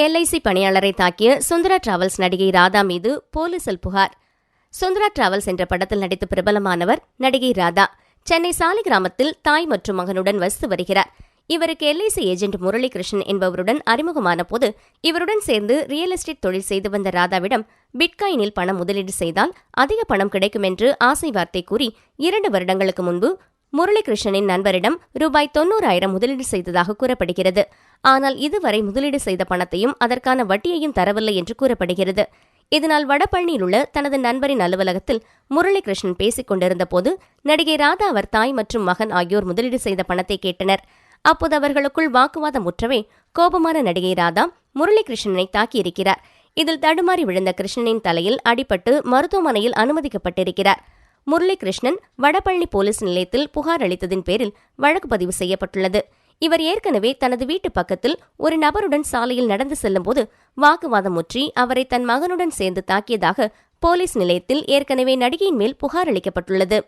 LIC பணியாளரை தாக்கிய Sundara travels நடிகை ராதா மீது போலீசில் புகார். சுந்தரா டிராவல்ஸ் என்ற படத்தில் நடித்து பிரபலமானவர் நடிகை ராதா. சென்னை சாலிகிராமத்தில் தாய் மற்றும் மகனுடன் வசித்து வருகிறார். இவருக்கு எல்ஐசி ஏஜென்ட் முரளிகிருஷ்ணன் என்பவருடன் அறிமுகமான போது இவருடன் சேர்ந்து ரியல் எஸ்டேட் தொழில் செய்து வந்த ராதாவிடம் பிட்காயினில் பணம் முதலீடு செய்தால் அதிக பணம் கிடைக்கும் என்று ஆசை வார்த்தை கூறி 2 வருடங்களுக்கு முன்பு முரளிகிருஷ்ணனின் நண்பரிடம் ரூபாய் 90,000 முதலீடு செய்ததாக கூறப்படுகிறது. ஆனால் இதுவரை முதலீடு செய்த பணத்தையும் அதற்கான வட்டியையும் தரவில்லை என்று கூறப்படுகிறது. இதனால் வடபழனியில் உள்ள தனது நண்பரின் அலுவலகத்தில் முரளிகிருஷ்ணன் பேசிக் கொண்டிருந்த போது நடிகை ராதா அவர் தாய் மற்றும் மகன் ஆகியோர் முதலீடு செய்த பணத்தை கேட்டனர். அப்போது அவர்களுக்குள் வாக்குவாதம் முற்றவே கோபமான நடிகை ராதா முரளிகிருஷ்ணனை தாக்கியிருக்கிறார். இதில் தடுமாறி விழுந்த கிருஷ்ணனின் தலையில் அடிபட்டு மருத்துவமனையில் அனுமதிக்கப்பட்டிருக்கிறார். முரளிகிருஷ்ணன் வடபழனி போலீஸ் நிலையத்தில் புகார் அளித்ததின் பேரில் வழக்கு பதிவு செய்யப்பட்டுள்ளது. இவர் ஏற்கனவே தனது வீட்டு பக்கத்தில் ஒரு நபருடன் சாலையில் நடந்து செல்லும்போது வாக்குவாதம் முற்றி அவரை தன் மகனுடன் சேர்ந்து தாக்கியதாக போலீஸ் நிலையத்தில் ஏற்கனவே நடிகையின் மேல் புகார் அளிக்கப்பட்டுள்ளது.